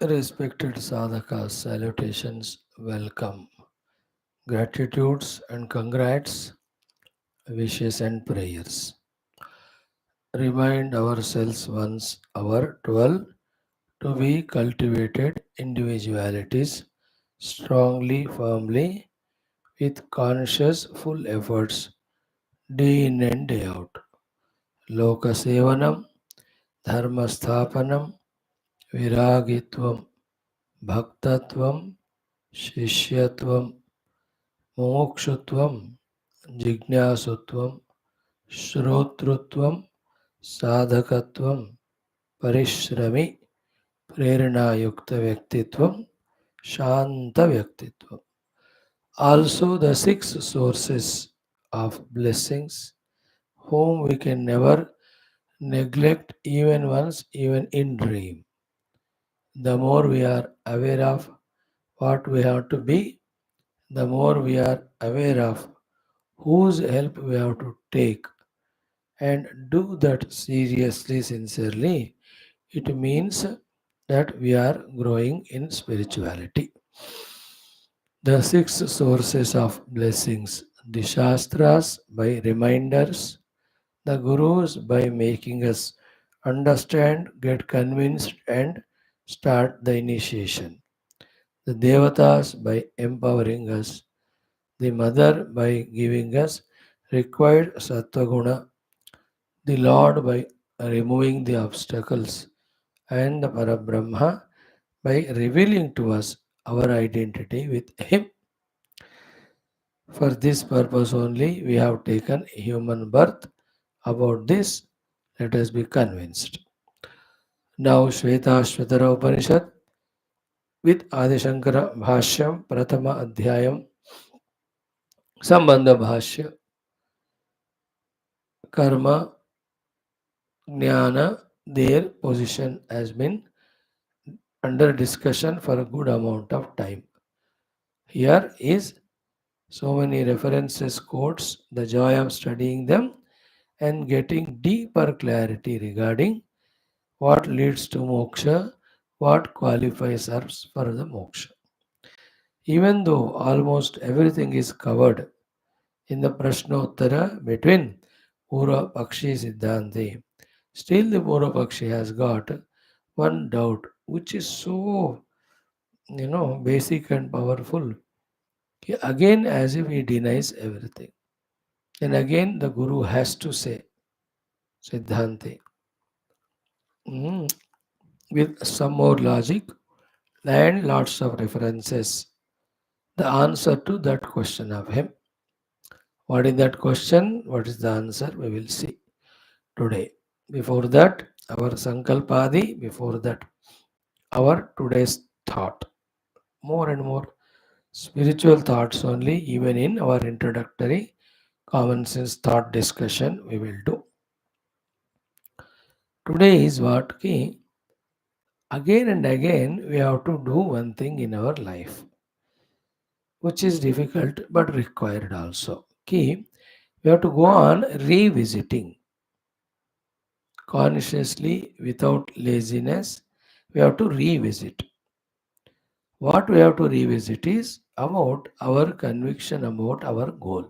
Respected sadhakas, salutations, welcome, gratitudes and congrats, wishes and prayers. Remind ourselves once our 12 to be cultivated individualities strongly, firmly, with conscious full efforts day in and day out. Lokasevanam, dharmasthapanam, viragitvam, bhaktatvam, shishyatvam, mumukshutvam, जिज्ञासुत्वं श्रोतृत्वं साधकत्वं परिश्रमी प्रेरणायुक्त व्यक्तित्वं शांत व्यक्तित्वं. Also the six sources of blessings whom we can never neglect even once, even in dream. The more we are aware of what we have to be, the more we are aware of whose help we have to take and do that seriously, sincerely, it means that we are growing in spirituality. The six sources of blessings, the Shastras by reminders, the Gurus by making us understand, get convinced, and start the initiation, the Devatas by empowering us, the Mother by giving us required Sattva Guna, the Lord by removing the obstacles, and the Parabrahma by revealing to us our identity with Him. For this purpose only we have taken human birth. About this, let us be convinced. Now, Shwethashwathara Upanishad with Adi Shankara Bhashyam Prathama Adhyayam Sambandha Bhashya Karma Jnana, their position has been under discussion for a good amount of time. Here is so many references, quotes, the joy of studying them and getting deeper clarity regarding what leads to moksha, what qualifies us for the moksha. Even though almost everything is covered in the Prashnottara between Pura Pakshi Siddhanti, still the Pura Pakshi has got one doubt which is so basic and powerful. Again, as if he denies everything. Then again, the Guru has to say, Siddhanti, mm, with some more logic and lots of references, the answer to that question of him. What is that question? What is the answer? We will see today. Before that, our Sankalpadi, before that, our today's thought. More and more spiritual thoughts only, even in our introductory common sense thought discussion, we will do. Today is what key. Again and again, we have to do one thing in our life, which is difficult but required also. Key, we have to go on revisiting consciously without laziness. We have to revisit. What we have to revisit is about our conviction about our goal,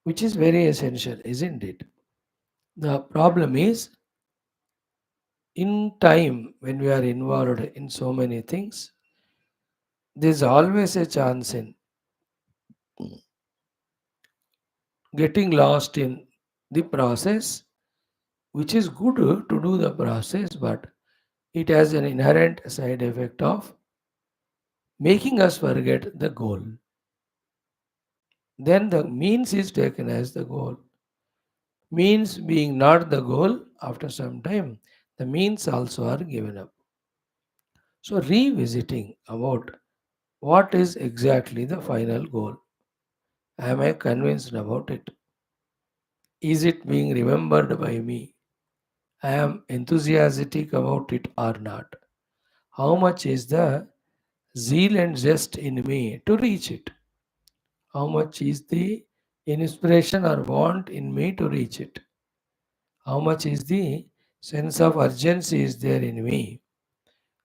which is very essential, isn't it? The problem is in time when we are involved in so many things, there's always a chance in getting lost in the process, which is good to do the process, but it has an inherent side effect of making us forget the goal. Then the means is taken as the goal. Means being not the goal, after some time, the means also are given up. So, revisiting about what is exactly the final goal. Am I convinced about it? Is it being remembered by me? I am enthusiastic about it or not? How much is the zeal and zest in me to reach it? How much is the inspiration or want in me to reach it? How much is the sense of urgency is there in me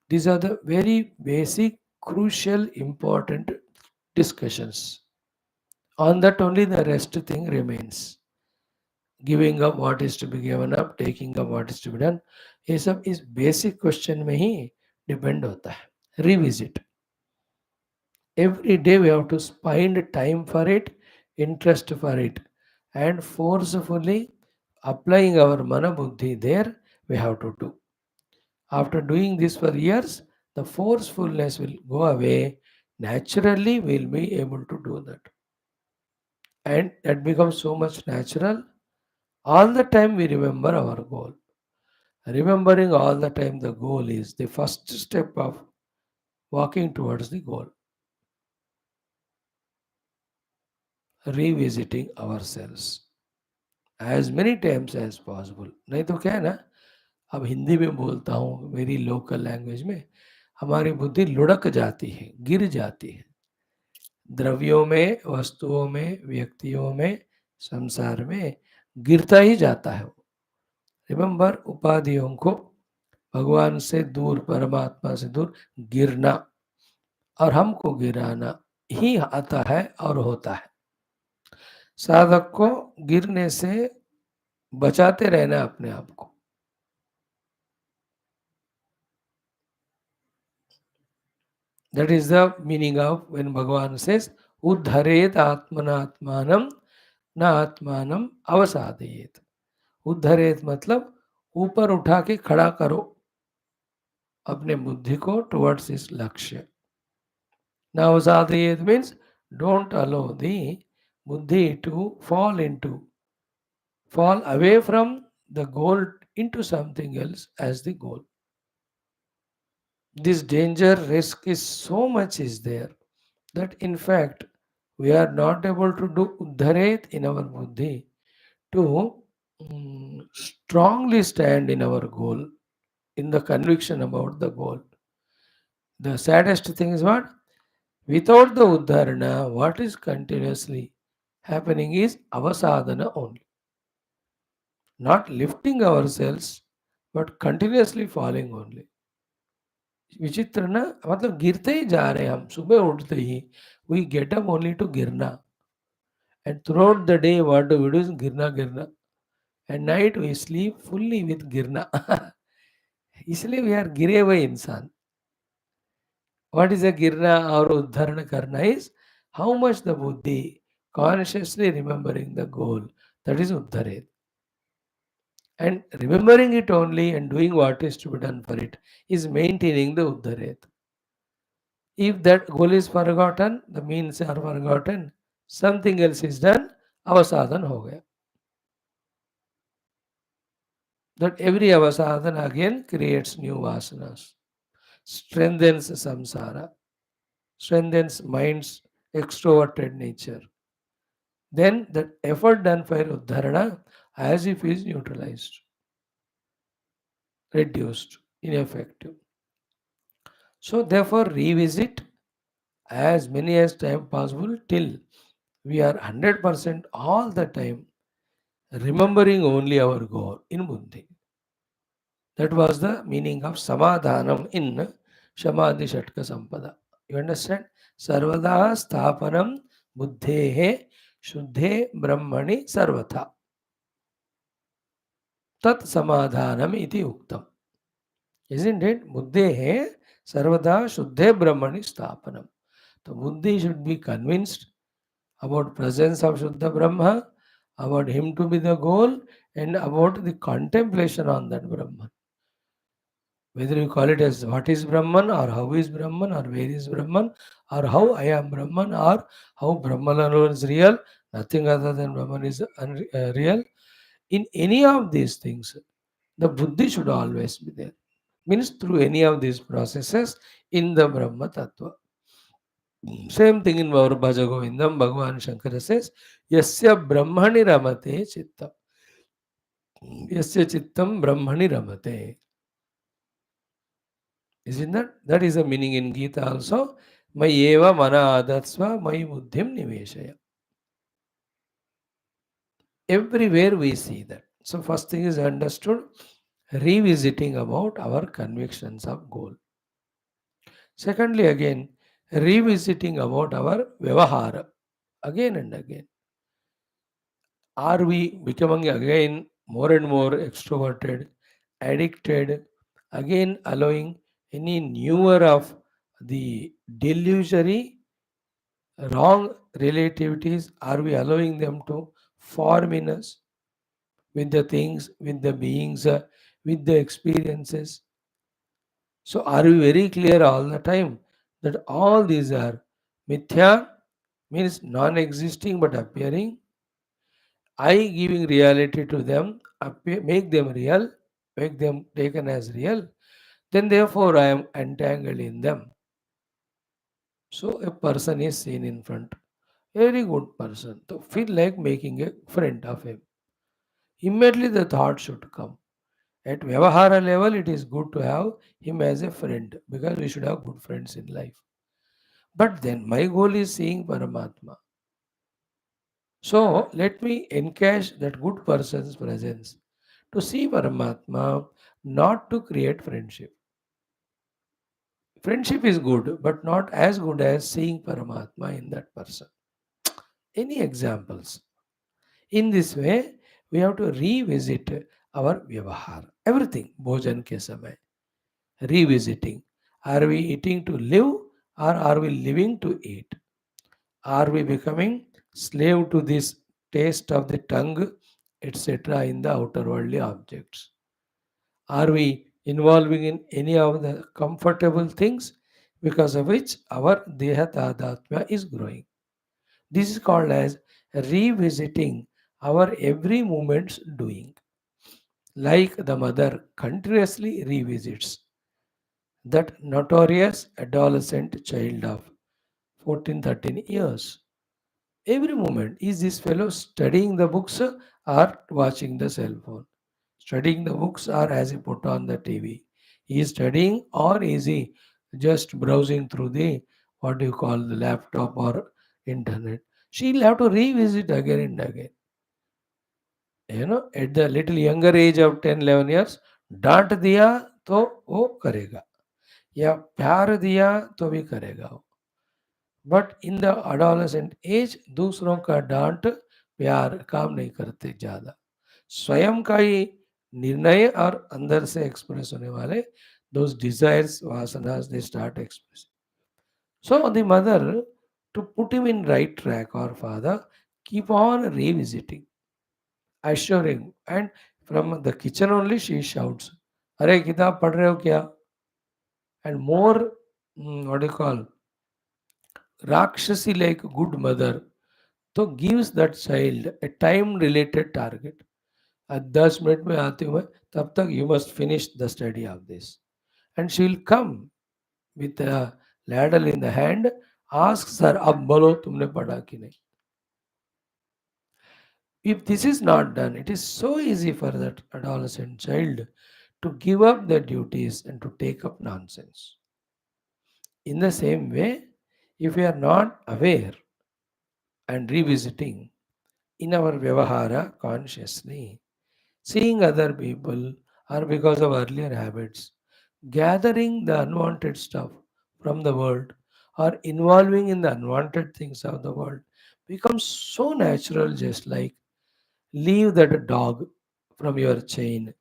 These are the very basic, crucial, important discussions. On that only the rest thing remains. Giving up what is to be given up, taking up what is to be done, ये सब इस basic question में ही depend होता है. Revisit. Every day we have to find time for it, interest for it, and forcefully applying our mana buddhi there we have to do. After doing this for years, the forcefulness will go away. Naturally, we'll be able to do that. And that becomes so much natural. All the time we remember our goal. Remembering all the time the goal is the first step of walking towards the goal. Revisiting ourselves as many times as possible. नहीं तो क्या है ना, अब हिंदी में बोलता हूँ मेरी लोकल लैंग्वेज में, हमारी बुद्धि लुढ़क जाती है, गिर जाती है द्रव्यों में, वस्तुओं में, व्यक्तियों में, संसार में गिरता ही जाता है वो. रिमेंबर, उपाधियों को भगवान से दूर, परमात्मा से दूर गिरना और हमको गिराना ही आता है और होता है. साधक को गिरने से बचाते रहना अपने आप को. That is the meaning of when Bhagavan says, Uddharet atmanatmanam na atmanam avasadayet. उद्धरेत मतलब ऊपर उठा के खड़ा करो अपने बुद्धि को टुवर्ड्स इस लक्ष्य. नाउ साधयेत मीन्स डोंट अलो दी बुद्धि to fall away from the goal into something else as the goal. This danger risk is so much is there that in fact we are not able to do uddharet in our buddhi to strongly stand in our goal, in the conviction about the goal. The saddest thing is what? Without the uddharana, what is continuously happening is avasadhana only. Not lifting ourselves, but continuously falling only. विचित्र ना, मतलब गिरते ही जा रहे हैं हम. सुबह उठते ही we get up only to गिरना, and throughout the day what do we do is गिरना गिरना, and night we sleep fully with गिरना. इसलिए we are गिरे हुए इंसान. What is a गिरना और उद्धरण करना is how much the buddhi consciously remembering the goal, that is uddharet. And remembering it only and doing what is to be done for it is maintaining the uddharet. If that goal is forgotten, the means are forgotten, something else is done, avasadhan ho gaya. That every avasadhan again creates new vasanas, strengthens samsara, strengthens mind's extroverted nature. Then that effort done for uddharana as if is neutralized, reduced, ineffective. So therefore revisit as many as time possible till we are 100% all the time remembering only our goal in buddhi. That was the meaning of samadhanam in Shamadhi Shatka Sampada. You understand? Sarvada sthapanam buddhehe shuddhe brahmani sarvatha. Tat samadhanam iti uktam. Isn't it? Buddhehe sarvada shuddhe brahmani sthapanam. The buddhi should be convinced about presence of Shuddha Brahma, about him to be the goal, and about the contemplation on that Brahman. Whether you call it as what is Brahman, or how is Brahman, or where is Brahman, or how I am Brahman, or how Brahman alone is real, nothing other than Brahman is real. In any of these things, the buddhi should always be there. Means through any of these processes in the Brahma Tattva. Same thing in our Bhaja Govindam, Bhagavan Shankara says, Yasya Brahmani Ramate Chittam. Yasya Chittam Brahmani Ramate. Isn't that? That is the meaning in Gita also. Mayeva mana adatsva mai buddhim niveshaya. Everywhere we see that. So first thing is understood, revisiting about our convictions of goal. Secondly, again, revisiting about our vyavahara again and again. Are we becoming again more and more extroverted, addicted, again allowing any newer of the delusory wrong relativities? Are we allowing them to form in us with the things, with the beings, with the experiences? So, are we very clear all the time that all these are mithya, means non existing but appearing? I giving reality to them, make them real, make them taken as real, then therefore I am entangled in them. So, a person is seen in front, very good person, to feel like making a friend of him. Immediately the thought should come. At Vyavahara level, it is good to have him as a friend because we should have good friends in life. But then my goal is seeing Paramatma. So let me encash that good person's presence to see Paramatma, not to create friendship. Friendship is good, but not as good as seeing Paramatma in that person. Any examples? In this way, we have to revisit our vyavahar. Everything, bhojan ke samay. Revisiting. Are we eating to live or are we living to eat? Are we becoming slave to this taste of the tongue, etc., in the outer worldly objects? Are we involving in any of the comfortable things because of which our deha tadatmya is growing? This is called as revisiting our every moment's doing. Like the mother continuously revisits that notorious adolescent child of 14, 13 years. Every moment, is this fellow studying the books or watching the cell phone? Studying the books or has he put on the TV? He is studying or is he just browsing through the what do you call the laptop or internet? She'll have to revisit again and again. At the little younger age of 10, 11 years, डांट दिया तो वो करेगा या प्यार दिया तो भी करेगा वो. But in the adolescent age दूसरों का डांट प्यार काम नहीं करते ज्यादा. स्वयं का ही निर्णय और अंदर से एक्सप्रेस होने वाले those desires vasanas they start expressing. So the mother, to put him in right track, or father, keep on revisiting, assuring, and from the kitchen only she shouts, अरे किताब पढ़ रहे हो क्या? And more, what do you call, rakshasi like good mother, तो gives that child a time related target. 10 minute में आते हुए तब तक you must finish the study of this. And she will come with a ladle in the hand, asks her, अब बोलो तुमने पढ़ा कि नहीं? If this is not done, it is so easy for that adolescent child to give up their duties and to take up nonsense. In the same way, if we are not aware and revisiting in our vyavahara consciously, seeing other people or because of earlier habits, gathering the unwanted stuff from the world or involving in the unwanted things of the world becomes so natural, just like leave that dog from your chain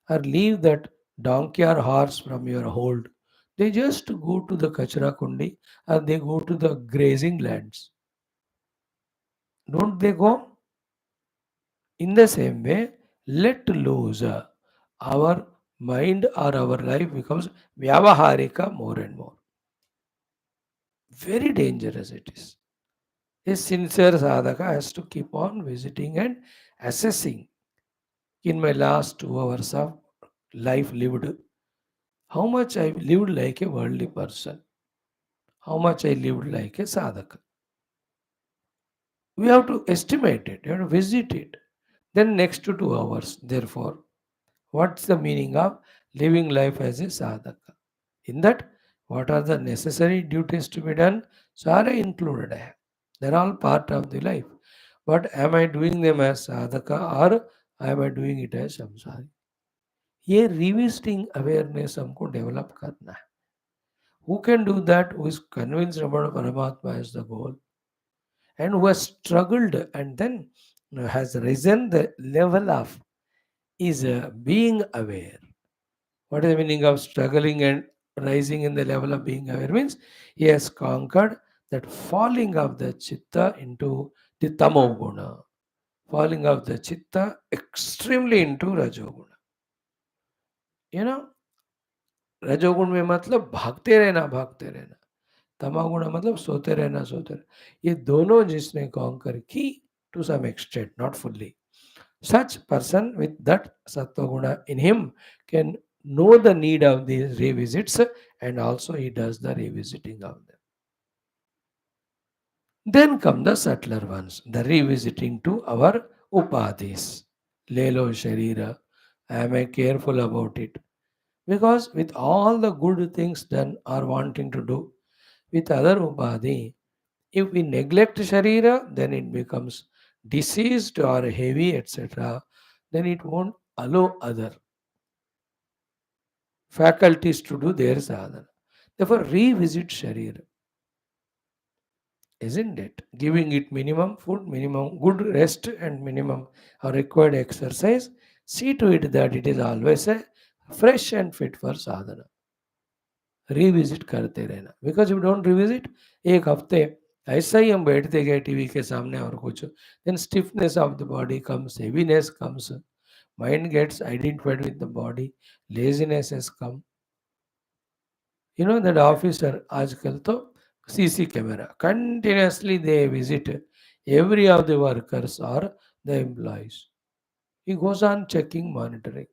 or leave that donkey or horse from your hold. They just go to the kachra kundi or they go to the grazing lands. Don't they go? In the same way, let loose. Our mind or our life becomes vyavaharika more and more. Very dangerous it is. A sincere sadhaka has to keep on visiting and assessing in my last 2 hours of life lived, how much I lived like a worldly person, how much I lived like a sadhaka. We have to estimate it, you have to visit it. Then next to 2 hours, therefore, what's the meaning of living life as a sadhaka? In that, what are the necessary duties to be done? So are included. They're all part of the life. But am I doing them as sadhaka or am I doing it as samsari? ये revisiting awareness हमको develop करना है. Who can do that? Who is convinced about Paramatma as the goal and who has struggled and then has risen the level of is being aware. What is the meaning of struggling and rising in the level of being aware? Means he has conquered that falling of the chitta into the tamoguna, falling of the chitta extremely into rajoguna. You know, रजोगुण में मतलब भागते रहना, तमागुण मतलब सोते रहना, ये दोनों जिसने कॉन्कर की to some extent, not fully, such person with that sattva in him can know the need of these revisits and also he does the revisiting of them. Then come the subtler ones, the revisiting to our upadhis. Lelo sharira, am I careful about it? Because with all the good things done or wanting to do with other upadhi, if we neglect sharira, then it becomes diseased or heavy, etc. Then it won't allow other faculties to do their sadhana. Therefore, revisit Sharira, isn't it? Giving it minimum food, minimum good rest, and minimum required exercise. See to it that it is always a fresh and fit for sadhana. Revisit करते रहना, because if you don't revisit, एक हफ्ते ऐसा ही हम बैठते गए TV के सामने और कुछ, then stiffness of the body comes, heaviness comes, mind gets identified with the body, laziness has come. You know that officer आजकल तो CC camera continuously they visit every of the workers or the employees. He goes on checking, monitoring.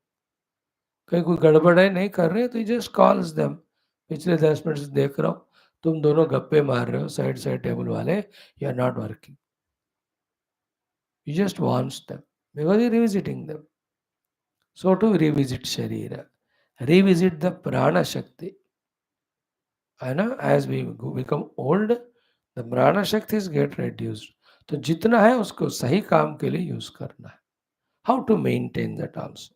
कहीं कोई गड़बड़ है नहीं कर रहे तो he just calls them. पिछले 10 मिनट से देख रहा हूँ तुम दोनों गप्पे मार रहे हो साइड साइड टेबल वाले, you are not working. He just wants them because he is revisiting them. So to revisit Sharira, revisit the Prana Shakti. है ना, as we become old the prana shakti is get reduced. तो जितना है उसको सही काम के लिए यूज करना है. How to maintain that also.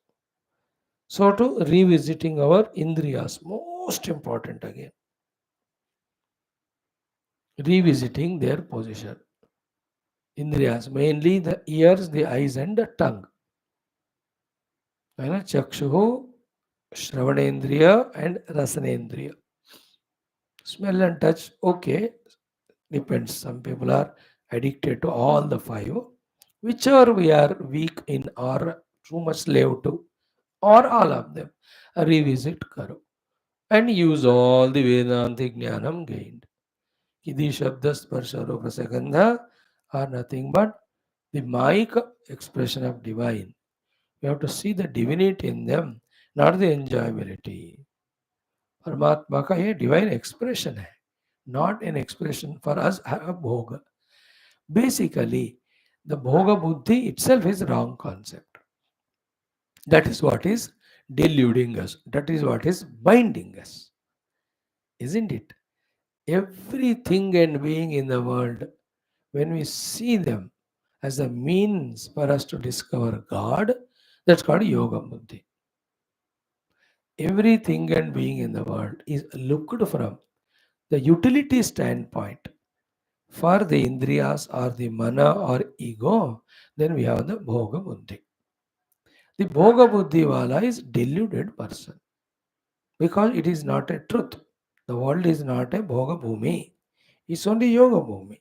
So to revisiting our इंद्रियास, most important again, revisiting their position. Indriyas, mainly the ears, the eyes, and the tongue. है ना, चक्षु, श्रवणेन्द्रिय and रसनेन्द्रिय. Smell and touch, okay, depends. Some people are addicted to all the five. Whichever we are weak in or too much slave to, or all of them, revisit karo. And use all the Vedantic Jnanam gained. Kidi Shabda Sparsha Rupa Sagandha are nothing but the mic expression of divine. We have to see the divinity in them, not the enjoyability. परमात्मा का ये divine expression है, not an expression for us a bhoga. Basically, the bhoga buddhi itself is wrong concept. That is what is deluding us. That is what is binding us. Isn't it? Everything and being in the world, when we see them as a means for us to discover God, that's called yoga buddhi. Everything and being in the world is looked from the utility standpoint. For the indriyas or the mana or ego, then we have the bhoga buddhi. The bhoga buddhi wala is deluded person because it is not a truth. The world is not a bhoga bhumi. It's only yoga bhumi.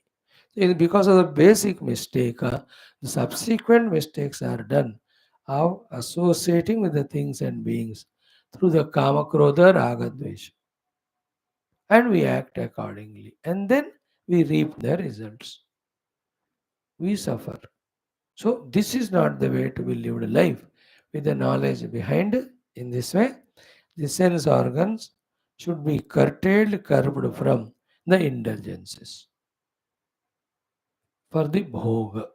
Because of the basic mistake, the subsequent mistakes are done of associating with the things and beings through the kama krodha raga dvesha. And we act accordingly. And then we reap the results. We suffer. So this is not the way to be lived life. With the knowledge behind it, in this way, the sense organs should be curtailed, curbed from the indulgences. For the bhoga,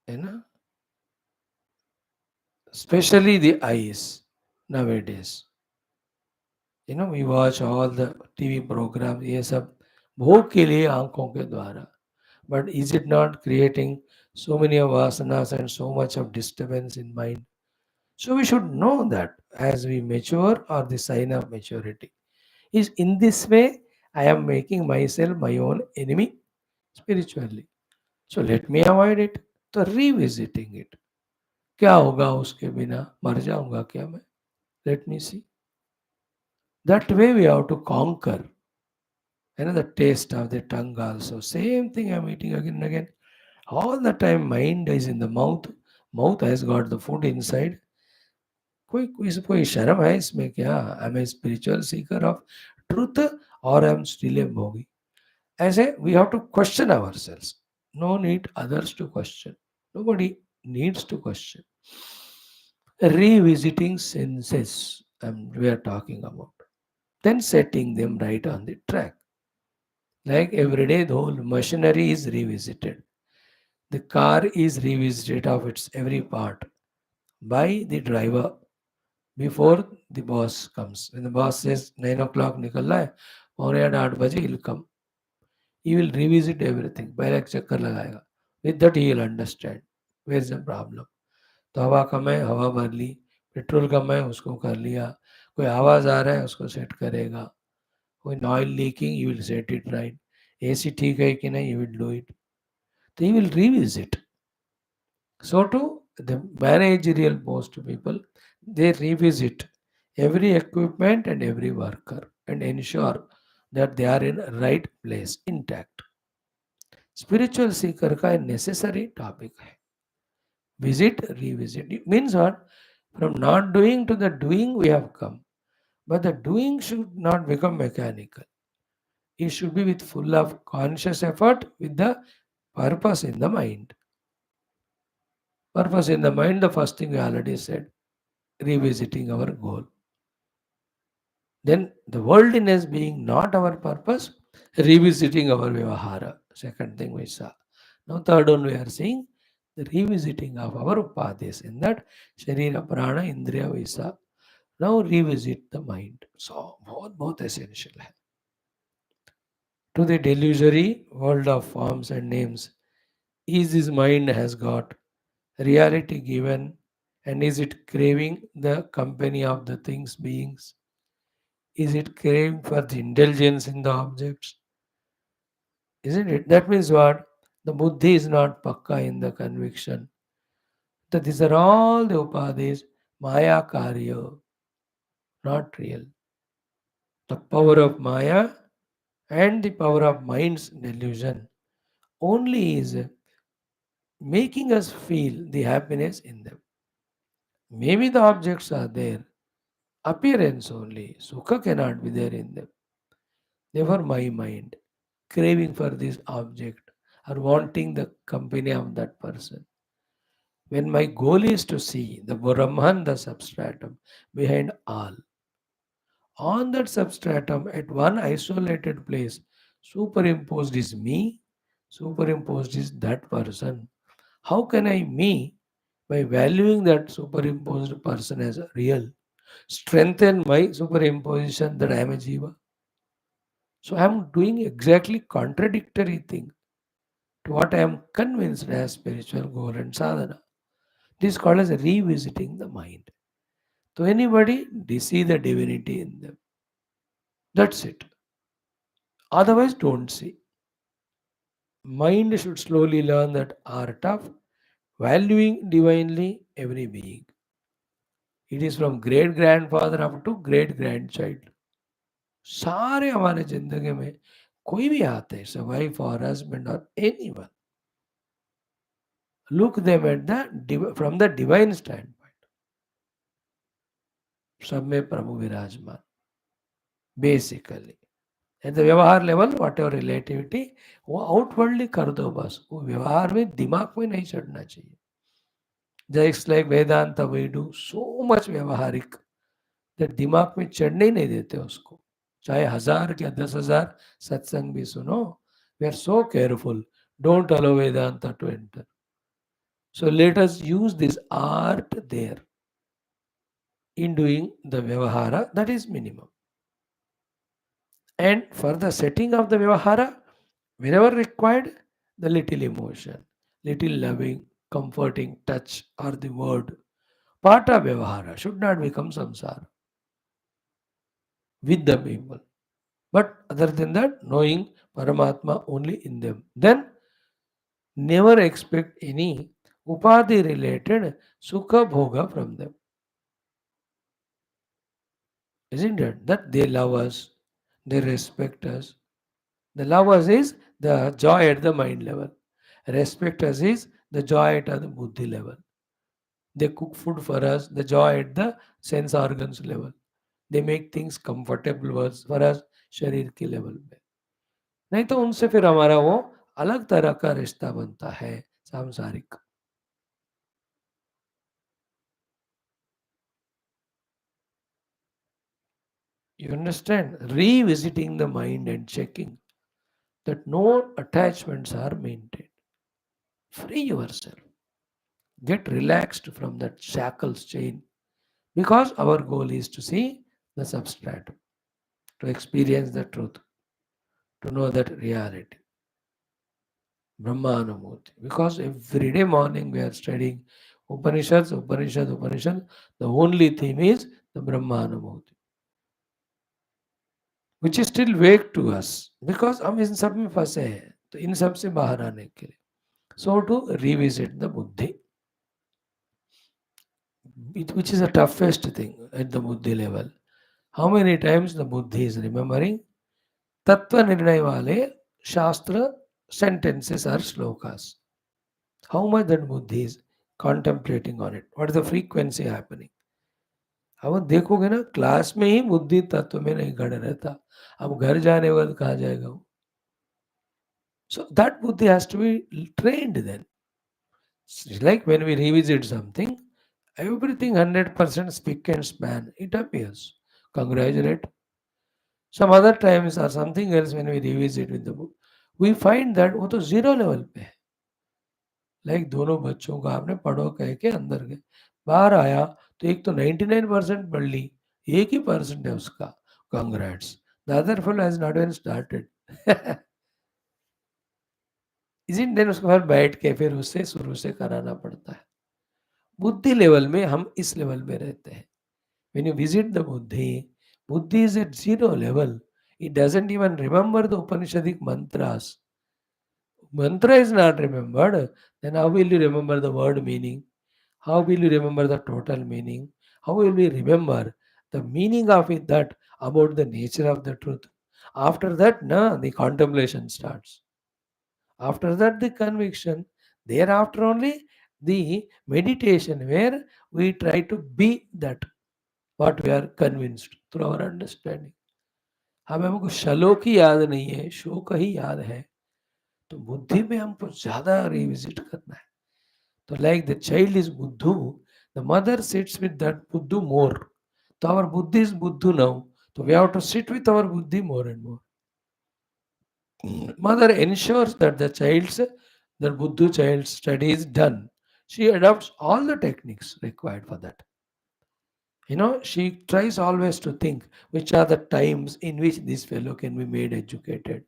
you know, especially the eyes nowadays. You know, we watch all the TV programs, ये सब भोग के लिए आंखों के द्वारा. But is it not creating so many of vasanas and so much of disturbance in mind? So we should know that as we mature or the sign of maturity. Is in this way I am making myself my own enemy spiritually. So let me avoid it. तो revisiting it. क्या होगा उसके बिना मर जाऊंगा क्या मैं? Let me see. That way we have to conquer. Another taste of the tongue also. Same thing I'm eating again and again. All the time mind is in the mouth. Mouth has got the food inside. कोई शर्म है इसमें क्या? I am a spiritual seeker of truth और I am still a भोगी. ऐसे we have to question ourselves. No need others to question. Nobody needs to question. Revisiting senses we are talking about. Then setting them right on the track. Like every day, the whole machinery is revisited. The car is revisited of its every part by the driver before the boss comes. When the boss says 9 o'clock निकलना है, पौने 8 बजे he'll come. He will revisit everything. पहले एक चक्कर लगाएगा. With that he will understand where is the problem. तो हवा कम है, हवा भर ली. पेट्रोल कम है, उसको कर लिया. कोई आवाज़ आ रहा है, उसको सेट करेगा. कोई oil leaking, he will set it right. AC ठीक है कि नहीं, he will do it. So he will revisit. So too, the managerial post people, they revisit every equipment and every worker and ensure that they are in right place intact. Spiritual seeker का necessary topic है. Visit, revisit. It means what? From not doing to the doing we have come. But the doing should not become mechanical. It should be with full of conscious effort with the purpose in the mind. Purpose in the mind, the first thing we already said, revisiting our goal. Then the worldliness being not our purpose, revisiting our vyavahara. Second thing we saw. Now third one we are seeing the revisiting of our upadhis. In that sharira prana indriya we saw. Now revisit the mind. So both essential है. To the delusory world of forms and names, is his mind has got reality given, and is it craving the company of the things beings? Is it craving for the indulgence in the objects? Isn't it? That means what? The buddhi is not pakka in the conviction that these are all the upadhis, maya karya, not real. The power of maya and the power of mind's delusion only is making us feel the happiness in them. Maybe the objects are there, appearance only. Sukha cannot be there in them. Therefore, my mind craving for this object or wanting the company of that person. When my goal is to see the Brahman, the substratum behind all, on that substratum at one isolated place, superimposed is me, superimposed is that person. How can I me by valuing that superimposed person as real? Strengthen my superimposition that I am a jiva. So I am doing exactly contradictory thing to what I am convinced as spiritual goal and sadhana. This is called as revisiting the mind. To anybody, they see the divinity in them. That's it. Otherwise, don't see. Mind should slowly learn that art of valuing divinely every being. It is from great grandfather up to great grandchild. सारे हमारे जिंदगी में कोई भी आते हैं, wife और husband और anyone. Look them at from the divine standpoint. सब में प्रभु विराजमान. Basically. At the व्यवहार लेवल वॉट एवर रिलेटिविटी वो आउटवर्डली कर दो बस. वो व्यवहार में दिमाग में नहीं चढ़ना चाहिए. Just like Vedanta we do so much व्यवहारिक दैट दिमाग में चढ़ने ही नहीं देते उसको. चाहे 1000 या 10,000 सत्संग भी सुनो. We are so careful. Don't allow Vedanta to enter. So let us use this art there in doing the vyavahara, that is minimum. And for the setting of the vyavahara, whenever required, the little emotion, little loving, comforting touch or the word Pata Vyavahara should not become samsara with the people. But other than that, knowing Paramatma only in them. Then never expect any upadhi related sukha bhoga from them. Isn't it? That they love us, they respect us. The love us is the joy at the mind level. Respect us is the joy at the buddhi level. They cook food for us, the joy at the sense organs level. They make things comfortable for us शरीर के level पे. नहीं तो उनसे फिर हमारा वो अलग तरह का रिश्ता बनता है सांसारिक. You understand? Revisiting the mind and checking that no attachments are maintained. Free yourself. Get relaxed from that shackles chain because our goal is to see the substratum, to experience the truth, to know that reality. Brahmanamurti. Because every day morning we are studying Upanishads, Upanishad, Upanishad. The only theme is the Brahmanamurti, which is still vague to us because हम इन सब में फंसे हैं तो इन सब से बाहर आने के लिए. So to revisit the buddhi, which is the toughest thing at the buddhi level. How many times the buddhi is remembering? Tattva nirnay wale shastra sentences or slokas. How much that buddhi is contemplating on it? What is the frequency happening? अब देखोगे ना class में ही बुद्धि तत्व में नहीं गड़ रहता, अब घर जाने वक्त कहाँ जाएगा वो? So that buddhi has to be trained then. It's like when we revisit something, everything 100% spick and span, it appears. Congratulate. Some other times or something else when we revisit with the book, we find that वो तो zero level पे है. Like दोनों बच्चों को आपने पढ़ो कह के अंदर गए, बाहर आया तो एक तो 99% पढ़ ली, एक ही परसेंट है उसका. Congrats. The other fellow has not even started. इसीलिए देन उसके बाद बैठ के फिर उससे शुरू से कराना पड़ता है. बुद्धि लेवल में हम इस लेवल में रहते हैं. व्हेन यू विजिट द बुद्धि, बुद्धि is at zero level. It doesn't even remember the उपनिषदिक mantras. Mantra is not remembered, then how will you remember the word meaning? How will you remember the total meaning? How will we remember the meaning of it, that about the nature of the truth? After that, the contemplation starts. After that, the conviction. Thereafter only the meditation, where we try to be that what we are convinced through our understanding. हमें हमको श्लोक ही याद नहीं है, शोक ही याद है, तो बुद्धि में हमको ज्यादा रिविजिट करना है. तो लाइक द चाइल्ड इज बुद्धू, the mother sits with that बुद्धू मोर. तो आवर बुद्धि इज बुद्धू नाउ, तो we have to sit with our बुद्धि more and more. Mother ensures that the buddhu child's study is done. She adopts all the techniques required for that. She tries always to think which are the times in which this fellow can be made educated.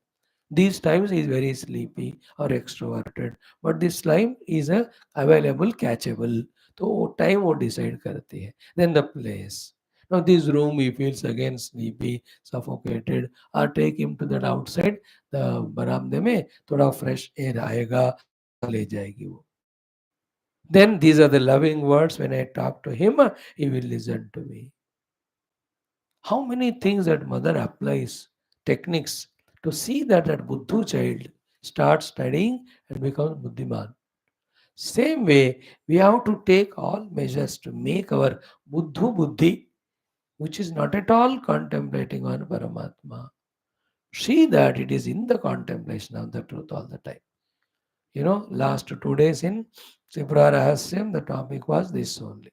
These times he is very sleepy or extroverted, but this time is a available, catchable. तो वो time वो decide करती है. Then the place. Now this room he feels again sleepy, suffocated, or take him to that outside the बरामदे में थोड़ा fresh air आएगा, हवा ले जाएगी वो. Then these are the loving words. When I talk to him, he will listen to me. How many things that mother applies, techniques, to see that Buddhu child starts studying and becomes Buddhiman. Same way, we have to take all measures to make our Buddhu Buddhi, which is not at all contemplating on Paramatma. See that it is in the contemplation of the truth all the time. Last 2 days in Tripura Rahasyam, the topic was this only.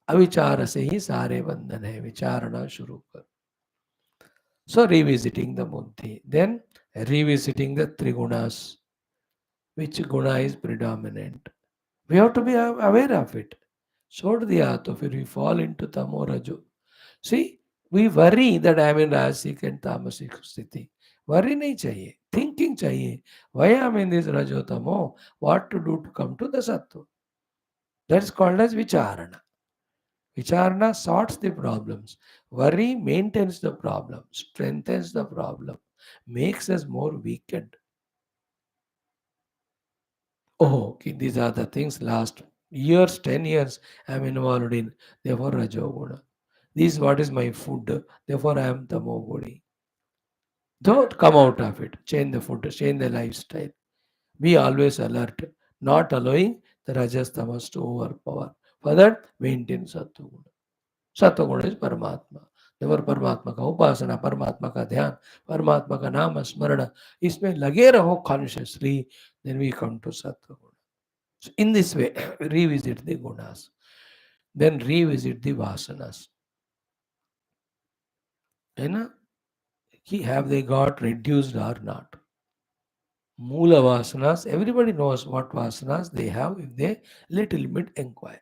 अविचार से ही सारे बंधन है, विचारना शुरू कर. So revisiting the buddhi, then revisiting the trigunas, which guna is predominant. We have to be aware of it. छोड़ दिया तो फिर we fall into tamo rajo. See, we worry that I am in rajasic and tamasic sthiti. Worry नहीं चाहिए, thinking चाहिए. Why I am in this rajo tamo? What to do to come to the sattva? That is called as vicharana. Vicharana sorts the problems. Worry maintains the problem, strengthens the problem, makes us more weakened. Oh, okay, these are the things last years, 10 years I am involved in. Therefore, Rajoguna. This is what is my food. Therefore, I am Tamoguni. Don't come out of it. Change the food, change the lifestyle. Be always alert, not allowing the Rajas Tamas to overpower. For that, maintain Sattva. सत्वगुण is परमात्मा. देवर परमात्मा का उपासना, परमात्मा का ध्यान, परमात्मा का नाम स्मरण, इसमें लगे रहो consciously, then we come to sattvaguna. In this way, revisit the gunas, then revisit the vasanas. है ना? कि have they got reduced or not? Moola vasanas, everybody knows what vasanas they have if they little bit inquire.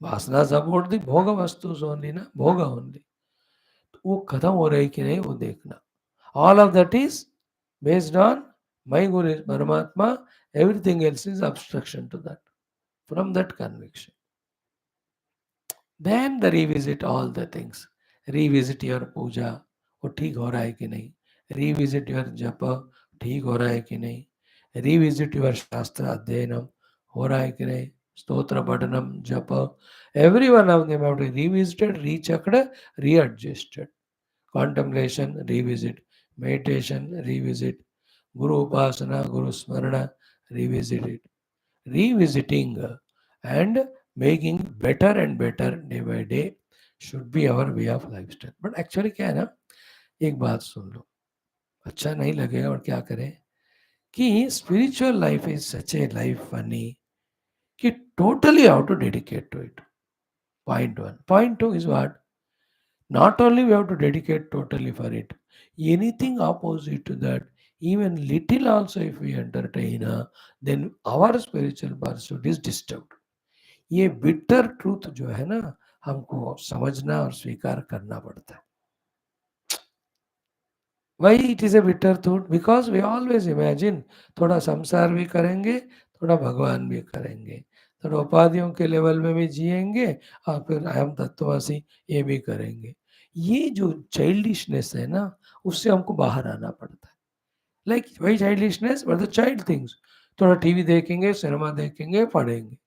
Vasanas about the bhoga vastus only, na? Bhoga only. वो खत्म हो रही कि नहीं वो देखना. All of that is based on my Guru is Paramatma, everything else is obstruction to that. From that conviction. Then the revisit all the things. Revisit your puja, वो ठीक हो रहा है कि नहीं. Revisit your japa, ठीक हो रहा है कि नहीं. Revisit your shastra अध्ययनम, हो रहा है कि नहीं. स्तोत्र पठनम, japa. Every one of them have to be revisited, rechecked, readjusted. Contemplation, revisit. Meditation, revisit. Guru Upasana, Guru Smarana, revisit it. Revisiting and making better and better day by day should be our way of lifestyle. But actually क्या है ना, एक बात सुन लो, अच्छा नहीं लगेगा और क्या करें कि spiritual life is such a life funny कि totally how to dedicate to it. Point one. Point two is what? Not only we have to dedicate totally for it, anything opposite to that, even little also if we entertain, then our spiritual pursuit is disturbed. ये bitter truth जो है ना, हमको समझना और स्वीकार करना पड़ता है. Why it is a bitter truth? Because we always imagine थोड़ा संसार भी करेंगे, थोड़ा भगवान भी करेंगे, थोड़ा उपाधियों के लेवल में भी जिएंगे और फिर अहम तत्ववासी ये भी करेंगे. ये जो चाइल्डिशनेस है ना, उससे हमको बाहर आना पड़ता है. लाइक वही childishness but the child things. थोड़ा टीवी देखेंगे, सिनेमा देखेंगे, पढ़ेंगे.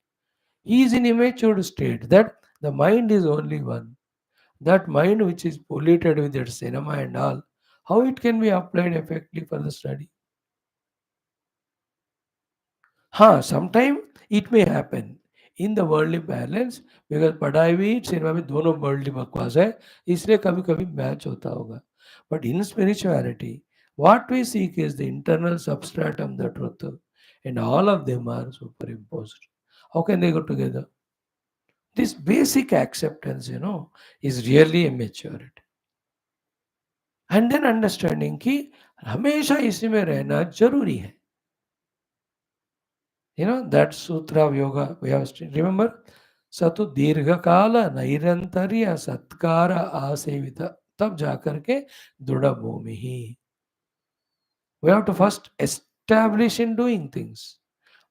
He is in immature state that the mind is only one. That mind which is polluted with its cinema and all, how it can be applied effectively for the study? हाँ, sometime it may happen in the worldly balance because पढ़ाई भी cinema भी दोनों worldly बकवास है, इसलिए कभी कभी मैच होता होगा. But in spirituality, what we seek is the internal substratum, the truth, and all of them are superimposed. How can they go together? This basic acceptance, is really a maturity. And then understanding कि हमेशा इसी में रहना जरूरी है. That sutra of yoga we have to remember. सतु दीर्घ काल नैरंतर्य सत्कार आसेवित तब जाकर के दृढ़ भूमि ही. We have to first establish in doing things,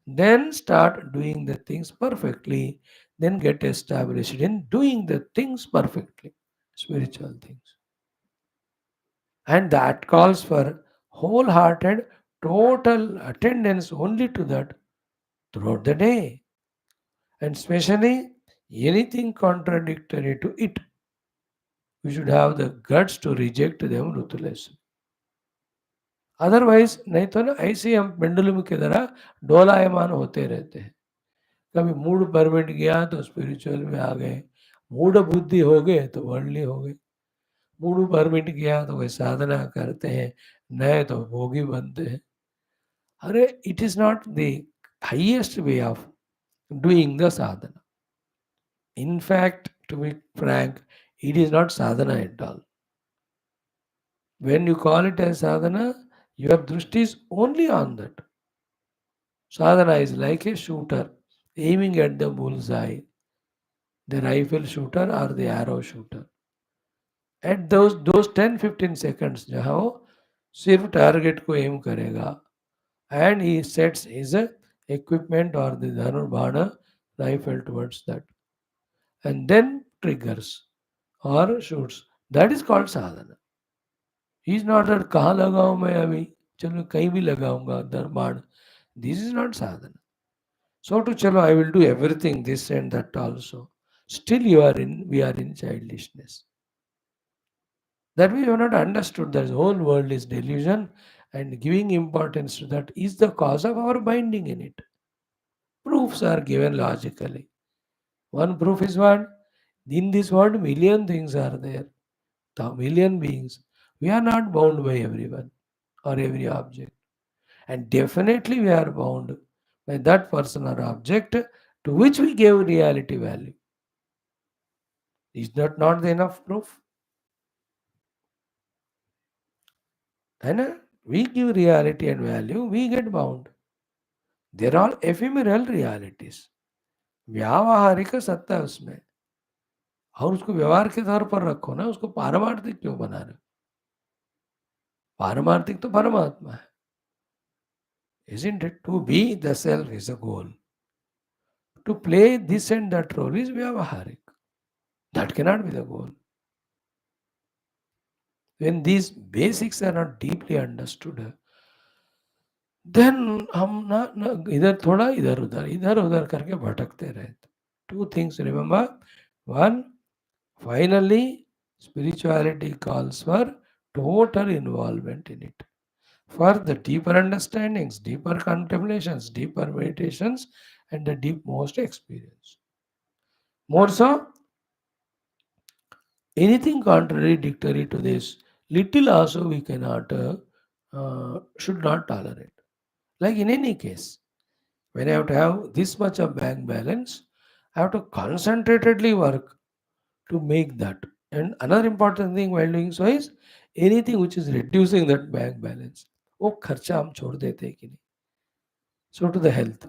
then start doing the things perfectly, then get established in doing the things perfectly, spiritual things. And that calls for wholehearted, total attendance only to that throughout the day. And especially anything contradictory to it, we should have the guts to reject them ruthlessly. Otherwise नहीं तो ना ऐसे ही हम pendulum की तरह डोलायमान होते रहते हैं. कभी मूड परमिट गया तो स्पिरिचुअल में आ गए, मूड बुद्धि हो गए तो वर्ल्डली हो गए. मूड परमिट गया तो कोई साधना करते हैं, नए तो भोगी बनते हैं. अरे it is not the highest way of doing the Sadhana. In fact, to be frank, it is not sadhana at all. When you call it as sadhana, your drishti is only on that. Sadhana is like a shooter aiming at the bullseye, the rifle shooter or the arrow shooter. At those 10-15 seconds, जहाँ वो सिर्फ target को M करेगा and he sets his equipment or the धनुर्बाण rifle towards that, and then triggers or shoots. That is called sadhana. He is not that कहाँ लगाऊं मैं अभी चलो कहीं भी लगाऊंगा दरबार. This is not sadhana. So to chalo, I will do everything, this and that also. Still we are in childishness. That we have not understood that the whole world is delusion and giving importance to that is the cause of our binding in it. Proofs are given logically. One proof is what? In this world, million things are there. The million beings. We are not bound by everyone or every object. And definitely we are bound by that person or object to which we give reality value. Is that not the enough proof? And we give reality and value, we get bound. They're all ephemeral realities. व्यावहारिक सत्ता है उसमें. और उसको व्यवहार के तौर पर रखो ना, उसको पारमार्थिक क्यों बना रहे हो? पारमार्थिक तो परमात्मा है. Isn't it? To be the self is a goal. To play this and that role is vyavaharik. That cannot be the goal. When these basics are not deeply understood, then हम ना इधर उधर करके भटकते रहते. Two things remember. One, finally, spirituality calls for total involvement in it. For the deeper understandings, deeper contemplations, deeper meditations, and the deep most experience. More so, anything contradictory to this, little also we cannot, should not tolerate. Like in any case, when I have to have this much of bank balance, I have to concentratedly work to make that. And another important thing while doing so is anything which is reducing that bank balance. वो खर्चा हम छोड़ देते हैं कि नहीं. So to the health.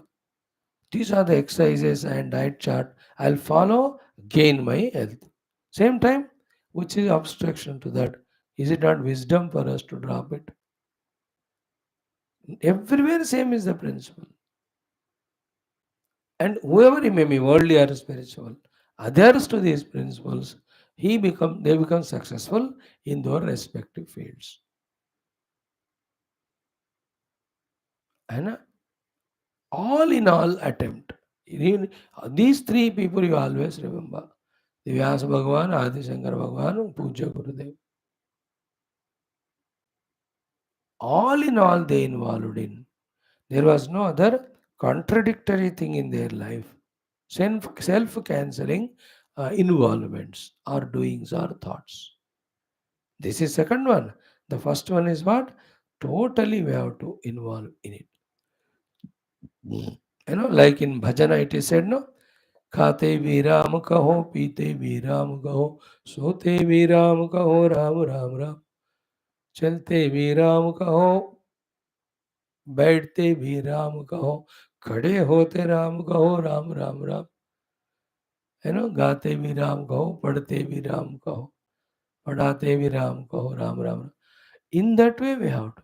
These are the exercises and diet chart I'll follow, gain my health. Same time, which is obstruction to that? Is it not wisdom for us to drop it? Everywhere same is the principle. And whoever he may be, worldly or spiritual, adheres to these principles, they become successful in their respective fields. And all in all attempt. These three people you always remember. The Vyasa Bhagavan, Adi Shankara Bhagavan, Puja Gurudev. All in all they involved in. There was no other contradictory thing in their life. Self-cancelling involvements or doings or thoughts. This is second one. The first one is what? Totally we have to involve in it. Like in bhajana it is said, no? खाते भी राम कहो, पीते भी राम कहो, सोते भी राम कहो, राम राम राम, चलते भी राम कहो, बैठते भी राम कहो, खड़े होते राम कहो, राम राम राम. गाते भी राम कहो, पढ़ते भी राम कहो, पढ़ाते भी राम कहो, Ram Ram Ram. In that way we have to.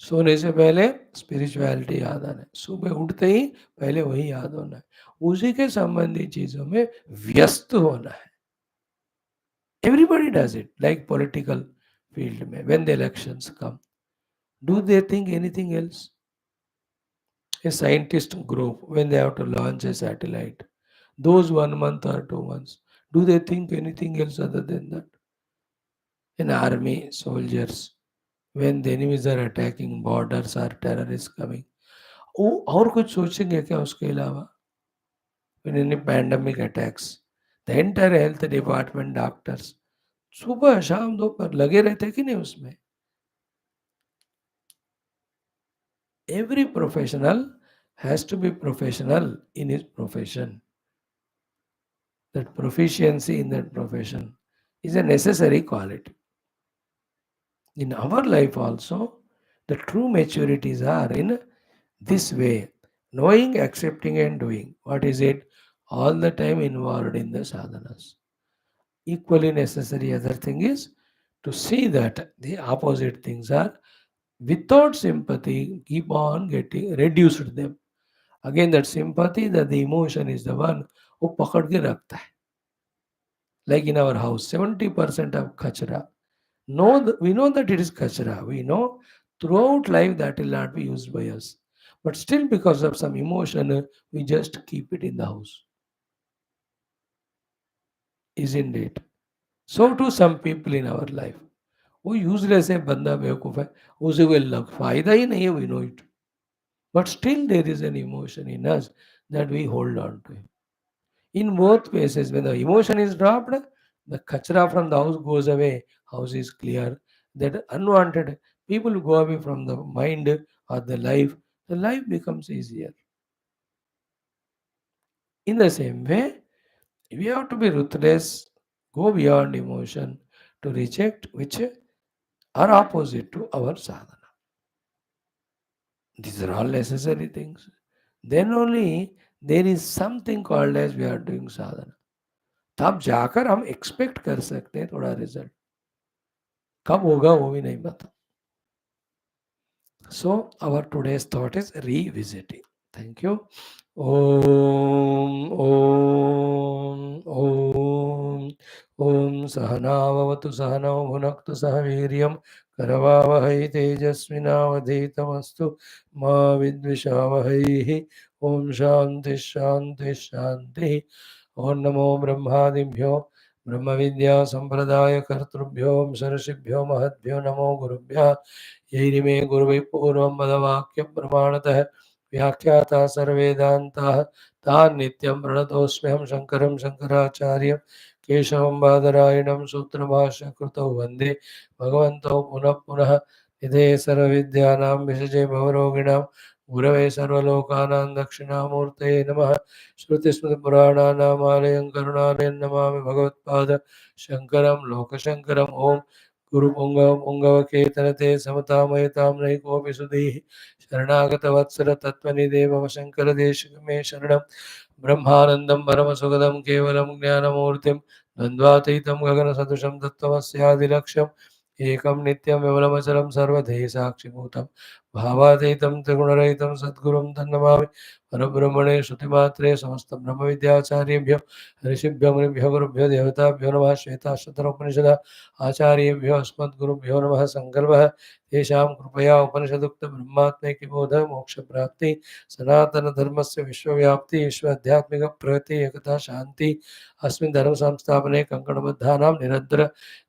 सोने से पहले स्पिरिचुअलिटी याद आना है, सुबह उठते ही पहले वही याद होना है, उसी के संबंधी चीजों में व्यस्त होना है. Everybody does it, like political field में, when the elections come. Do they think anything else? A scientist group, when they have to launch a satellite, those 1 month or 2 months, do they think anything else other than that? An army, soldiers, when the enemies are attacking borders or terrorists coming, वो और कुछ सोचेंगे क्या उसके अलावा? When any pandemic attacks, the entire health department, doctors, सुबह शाम दोपहर लगे रहते कि नहीं उसमें? Every professional has to be professional in his profession. That proficiency in that profession is a necessary quality. In our life also, the true maturities are in this way, knowing, accepting, and doing. What is it? All the time involved in the sadhanas. Equally necessary other thing is to see that the opposite things are without sympathy, keep on getting reduced them. Again, that sympathy, that the emotion is the one who pakad ke rakhta hai. Like in our house, 70% of kachra. We know that it is kachra. We know throughout life that will not be used by us. But still, because of some emotion, we just keep it in the house. Isn't it? So to some people in our life, वो useless है, बंदा बेवकूफ़ है, उसे कोई फायदा ही नहीं है, we know it. But still there is an emotion in us that we hold on to. In both cases, when the emotion is dropped, the kachra from the house goes away, house is clear. That unwanted people go away from the mind or the life becomes easier. In the same way, we have to be ruthless, go beyond emotion to reject which are opposite to our sadhana. These are all necessary things. Then only there is something called as we are doing sadhana. तब जाकर हम expect कर सकते हैं थोड़ा result. कब होगा वो भी नहीं पता. So our today's thought is revisiting. Thank you. Om Om Om Sahanavavatu Sahanau Bhunaktu Sahaviryam Karavavahai Tejasvinavadhetamastu Ma Vidvishavahai. Om Shanti Shanti Shanti. Om Namo Brahmadibhyo Brahma Vidya Sampradaya Kartrubhyo Sarashibhyo Mahadbhyo Namo Gurubhya. यैरिमे गुरुवै पूर्वं पदवाक्यं प्रमाणतः व्याख्याता सर्वेदान्ताः तान् नित्यं प्रणतोऽस्म्यहं शङ्करं शङ्कराचार्यं केशवं बादरायणं सूत्रभाष्यकृतौ वन्दे भगवन्तौ पुनः पुनः निधे सर्वविद्यानां विषजे भवरोगिणां गुरवे सर्वलोकानां दक्षिणामूर्तये नमः. श्रुतिस्मृतिपुराणानामालयं करुणालयं नमामि भगवत्पाद शङ्करं लोकशङ्करम्. ॐ गुरुपुङ्गवकेतनते समतामयतां नहि कोऽपि सुधीः शरणागतवत्सर तत्त्वनिधे मम शङ्करदेशिक मे शरणं. ब्रह्मानन्दं परमसुखदं केवलं ज्ञानमूर्तिं द्वन्द्वातीतं गगनसदृशं तत्त्वमस्यादिलक्ष्यम् एकं नित्यं विमलमचलं सर्वधि साक्षिभूतं भावातीतं त्रिगुणरहितं सद्गुरुं तन्नमामि. परब्रह्मणे श्रुतिमात्रे समस्त ब्रह्मविद्याचार्येभ्यो ऋषिभ्यो मुनिभ्यो गुरुभ्यो देवताभ्यो नमः. श्वेताश्वतर उपनिषद आचार्येभ्यो अस्मद्गुरुभ्यो नमः. संकल्पः तेषां कृपया उपनिषदुक्त ब्रह्मात्मैक्यबोध मोक्षप्राप्ति सनातनधर्मस्य विश्वव्याप्ति विश्वाध्यात्मिक प्रगति एकता शांति अस्मिन् धर्म संस्थापने कंकणबद्धानां निरंतर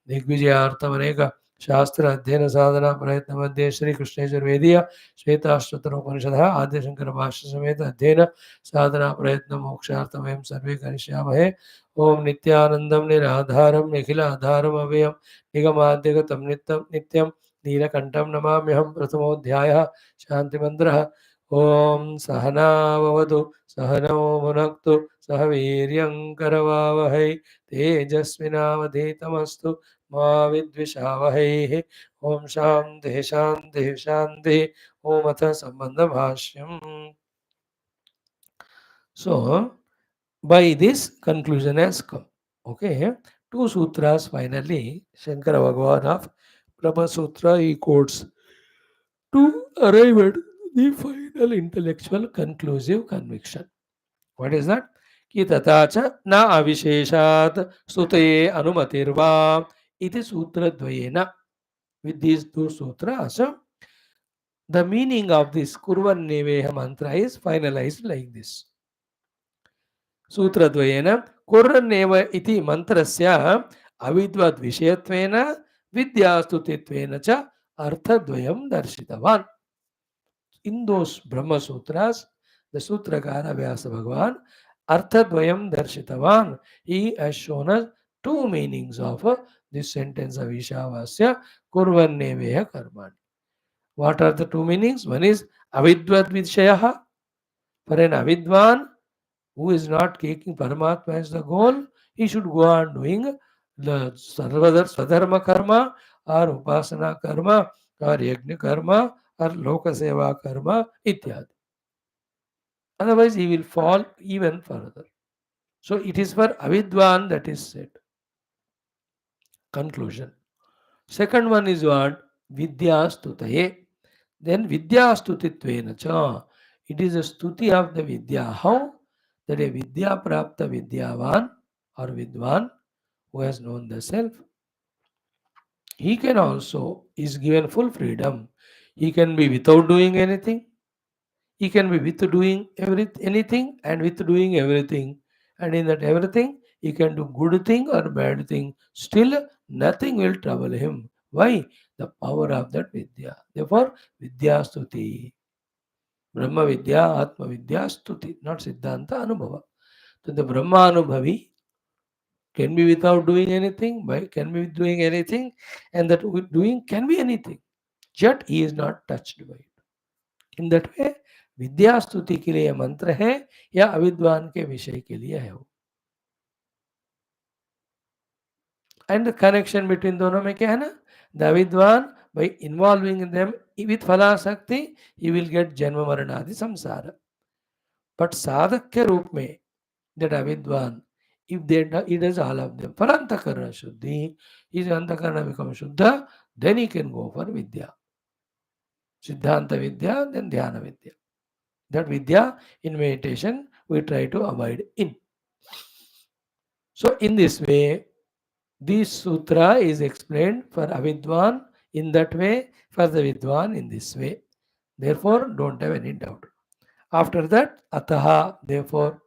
दिग्विजयार्थमनेक शास्त्र अध्ययन साधना प्रयत्न मध्ये श्री कृष्णेश्वरवेदीय श्वेताश्वतर उपनिषदः आद्यशंकर भाष्य समेत अध्ययन साधना प्रयत्न मोक्षार्थं वयं सर्वे करिष्यामहे. ओम नित्यानंदं निराधारं निखिलाधारम् अव्ययं निगमाद्यगतं नित्यं नीलकण्ठं नमाम्यहं. प्रथमोऽध्यायः शान्तिमन्त्रः. ॐ सहनाववतु सहनौ भुनक्तु सह वीर्यं करवावहै तेजस्विनावधीतमस्तु मा विद्विषावहैः. ॐ शान्तिः शान्तिः शान्तिः. ॐ अथ सम्बन्धभाष्यम्. So by this conclusion has come. Okay, two sutras finally, Shankara Bhagavan of Brahma Sutra he quotes to arrive at the final intellectual conclusive conviction. What is that? कि तथा च न अविशेषात् स्तुते अनुमतिर्वा इति सूत्रद्वयेन. With these two sutras, the meaning of this Kurvanneveha mantra is finalized like this. सूत्रद्वयेन कुर्रन्नेव इति मन्त्रस्य अविद्वद् विषयत्वेन विद्यास्तुतित्वेन च अर्थद्वयं दर्शितवान्. In those Brahma Sutras, the Sutrakara Vyasa Bhagavan Arthadvayam Darshitavan. He has shown us two meanings of this sentence of Ishavasya Kurvanneveha Karmani. What are the two meanings? One is Avidvad Vishayaha. For an Avidvan who is not taking Paramatma as the goal, he should go on doing the Swadharma Karma or Upasana Karma or Yajna Karma or Lokaseva Karma ityadi. Otherwise, he will fall even further. So, it is for Avidwan that is said. Conclusion. Second one is what? Vidyastutaye. Then Vidyastutitvena cha. It is a stuti of the Vidya. How? That a Vidya Prapta Vidyavan or Vidwan who has known the self, he can also, is given full freedom. He can be without doing anything. He can be with doing anything and with doing everything. And in that everything, he can do good thing or bad thing. Still, nothing will trouble him. Why? The power of that Vidya. Therefore, Vidya Stuti. Brahma Vidya, Atma Vidya Stuti, not Siddhanta Anubhava. So the Brahma Anubhavi can be without doing anything, by can be doing anything, and that doing can be anything. Yet he is not touched by it. In that way विद्या स्तुति के लिए मंत्र है या अविद्वान के विषय के लिए है वो. एंड कनेक्शन बिटवीन दोनों में क्या है ना, द अविद्वान by involving them with फलाशक्ति he will get जन्म मरण आदि संसार. बट साधक के रूप में that अविद्वान if they he does all of them for अंतःकरण शुद्धि, his अंतःकरण become शुद्ध, then he can go for vidya, सिद्धांत विद्या, then ध्यान विद्या. That vidya in meditation we try to avoid in. So in this way, this sutra is explained for avidwan in that way, for the vidwan in this way. Therefore, don't have any doubt. After that, ataha, therefore,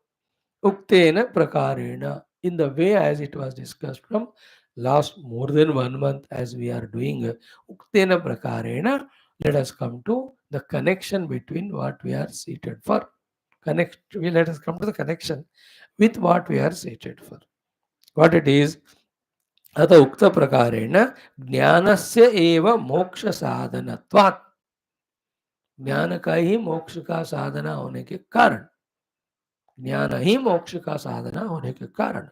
uktena prakarena, in the way as it was discussed from last more than 1 month as we are doing uktena prakarena, let us come to the connection between what we are seated for. Let us come to the connection with what we are seated for. What it is, अत उक्त प्रकारेण ज्ञानस्य एव मोक्ष साधनत्वात्, ज्ञान का ही मोक्ष का साधना होने के कारण, ज्ञान ही मोक्ष का साधना होने के कारण,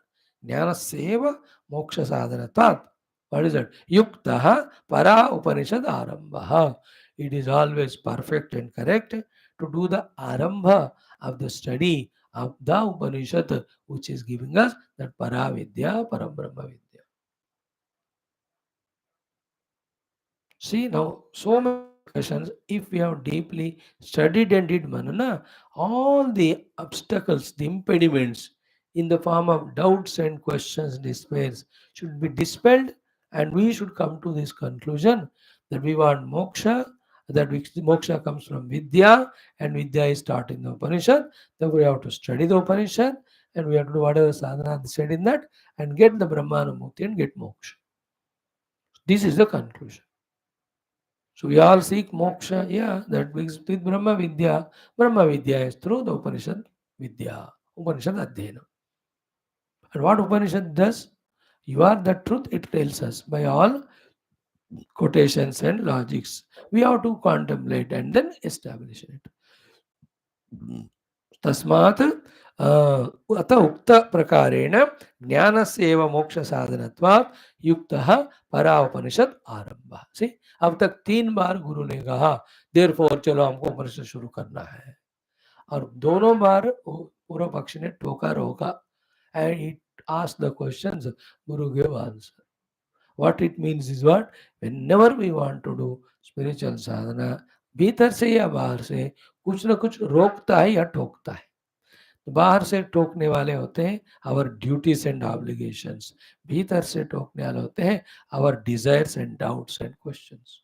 ज्ञान सेव मोक्ष साधनत्वात्, what is it? युक्तः परा उपनिषद आरंभः. It is always perfect and correct to do the arambha of the study of the Upanishad, which is giving us that para vidya, param brahma vidya. See now, so many questions, if we have deeply studied and did manana, all the obstacles, the impediments in the form of doubts and questions, despairs should be dispelled, and we should come to this conclusion that we want moksha, that moksha comes from Vidya, and Vidya is taught in the Upanishad. Then we have to study the Upanishad, and we have to do whatever sadhana said in that, and get the Brahmanamukti and get moksha. This is the conclusion. So we all seek moksha, yeah, that brings with Brahma Vidya. Brahma Vidya is through the Upanishad Vidya, Upanishad Adhyayana. And what Upanishad does? You are the truth, it tells us by all quotations and logics. We have to contemplate and then establish it. तस्मात् अत उक्त प्रकारेण ज्ञानस्य एव मोक्ष साधनत्वात् युक्तः परा उपनिषद आरंभ. सी, अब तक 3 बार गुरु ने कहा देयरफॉर चलो हमको उपनिषद शुरू करना है, और दोनों बार पूर्व पक्ष ने टोका रोका, and it asked the questions, guru give answer. What it means is what? Whenever we want to do spiritual sadhana, भीतर से या बाहर से कुछ ना कुछ रोकता है या ठोकता है. तो बाहर से टोकने वाले होते हैं आवर ड्यूटीज एंड ऑब्लिगेशंस, भीतर से टोकने वाले होते हैं our desires and doubts and questions.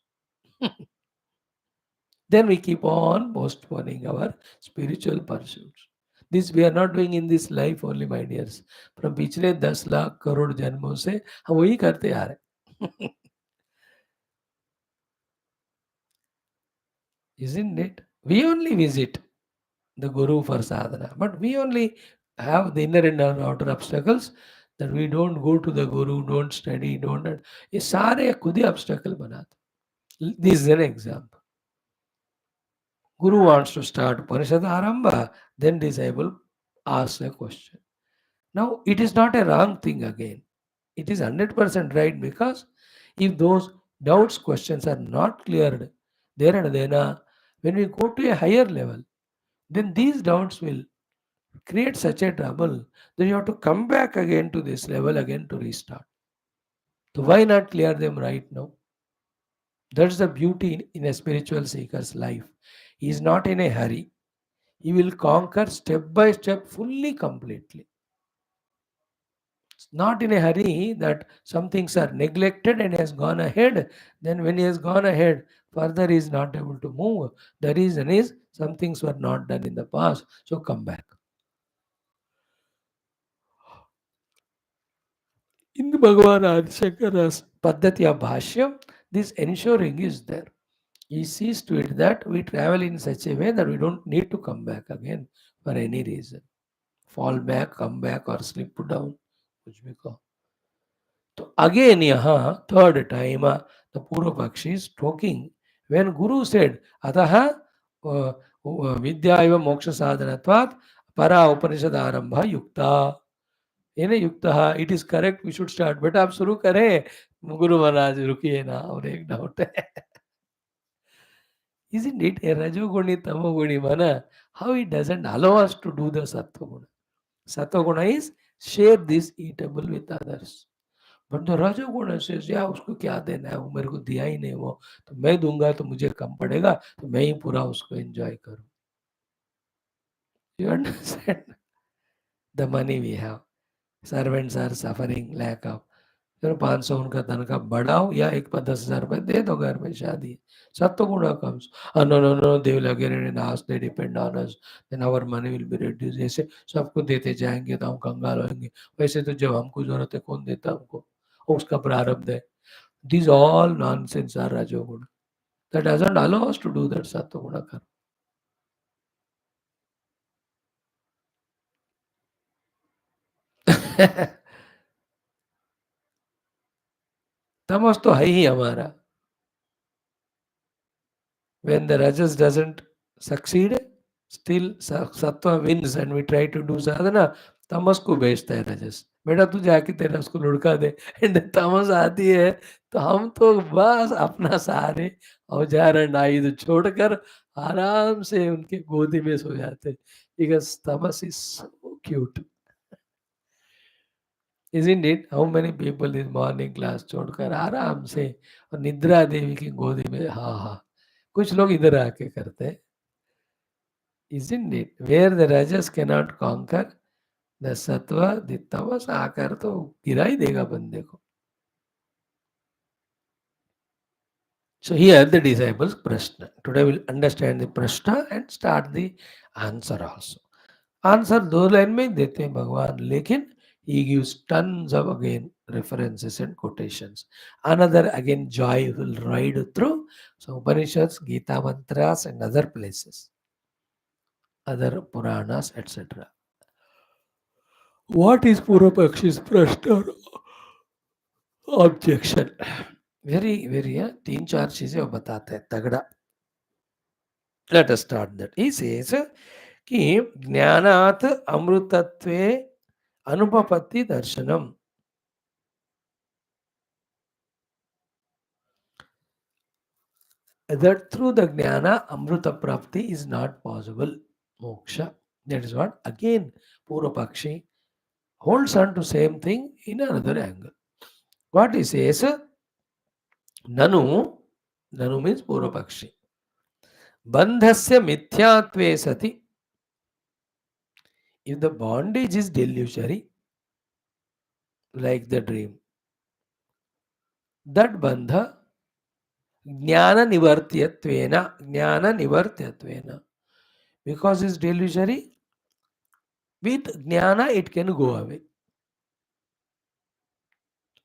Then we keep on postponing our spiritual pursuits. This we are not doing in this life only, my dears. From पिछले 10 लाख करोड़ जन्मों से हम वही करते आ रहे. Isn't it? We only visit the Guru for sadhana, but we only have the inner and outer obstacles, that we don't go to the Guru, don't study, don't. ये सारे खुद ही obstacle बनाते. This is an example. Guru wants to start Upanishad Arambha, then disciple asks a question. Now, it is not a wrong thing again. It is 100% right, because if those doubts, questions are not cleared there and then, when we go to a higher level, then these doubts will create such a trouble that you have to come back again to this level again to restart. So why not clear them right now? That's the beauty in a spiritual seeker's life. He is not in a hurry. He will conquer step by step, fully, completely. It's not in a hurry that some things are neglected and he has gone ahead. Then, when he has gone ahead, further he is not able to move. The reason is some things were not done in the past. So, come back. In the Bhagavan Adi Shankara's Paddhati of Bhashyam, this ensuring is there. He sees to it that we travel in such a way that we don't need to come back again for any reason. Fall back, come back, or slip down. कुछ भी कहो. तो again यहाँ third time the Purva Pakshi is talking when Guru said अतः विद्या एवं मोक्ष साधनत्वात् परा उपनिषद आरंभ युक्ता ये नहीं युक्ता it is correct we should start बेटा आप शुरू करें गुरु महाराज रुकिए ना और एक डाउट है isn't it a rajoguni tamoguni mana how it doesn't allow us to do the sattva guna is share this eatable with others. But the रजोगुण से या उसको क्या देना है वो मेरे को दिया ही नहीं वो तो मैं दूंगा तो मुझे कम पड़ेगा तो मैं ही पूरा उसको एंजॉय करूं. You understand the money we have servants are suffering lack of फिर 500 उनका तनख्वाह बढ़ाओ या एक पर 10,000 रुपए दे दो घर में शादी sattva guna comes no no no they will again in us they depend on us then our money will be reduce ऐसे सबको देते जाएंगे तो हम कंगाल होंगे वैसे तो जब हमको जरूरत है कौन देता हमको उसका प्रारब्ध है. These all nonsense are rajoguna. That doesn't allow us to do that sattva karma. तमस तो है ही हमारा. When the rajas doesn't succeed, still sattva wins and we try to do sadhana, तमस को बेचता है रजस. बेटा तू जाके तेरा उसको लुढ़का दे एंड तमस आती है तो हम तो बस अपना सारे औजार एंड आयुध छोड़कर आराम से उनके गोदी में सो जाते. Because tamas is so cute. Isn't it? How many people in morning class छोड़कर आराम से और निद्रा देवी की गोदी में हाँ हाँ कुछ लोग इधर आके करते हैं. Isn't it? Where the rajas cannot conquer the sattva, the tamas आकर तो गिरा ही देगा बंदे को. So here the disciples prashna. Today we'll understand the prashna and start the answer also. Answer 2 line में देते हैं भगवान लेकिन he gives tons of again references and quotations. Another again joyful ride through so Upanishads, Gita mantras and other places, other Puranas, etc. What is Purapakshi's prashna objection? Very 3-4 चीजें वो बताते हैं तगड़ा. Let us start that. He says कि ज्ञानात् अमृतत्वे अनुपपत्ति दर्शनम. That through the jnana amrita prapti is not possible. Moksha. That is what again Purva Pakshi holds on to same thing in another angle. What he says, Nanu means Purva Pakshi. Bandhasya mithyatve sati. If the bondage is delusory, like the dream, that bandha jnana nivartyatvena. Because it's delusory, with jnana it can go away.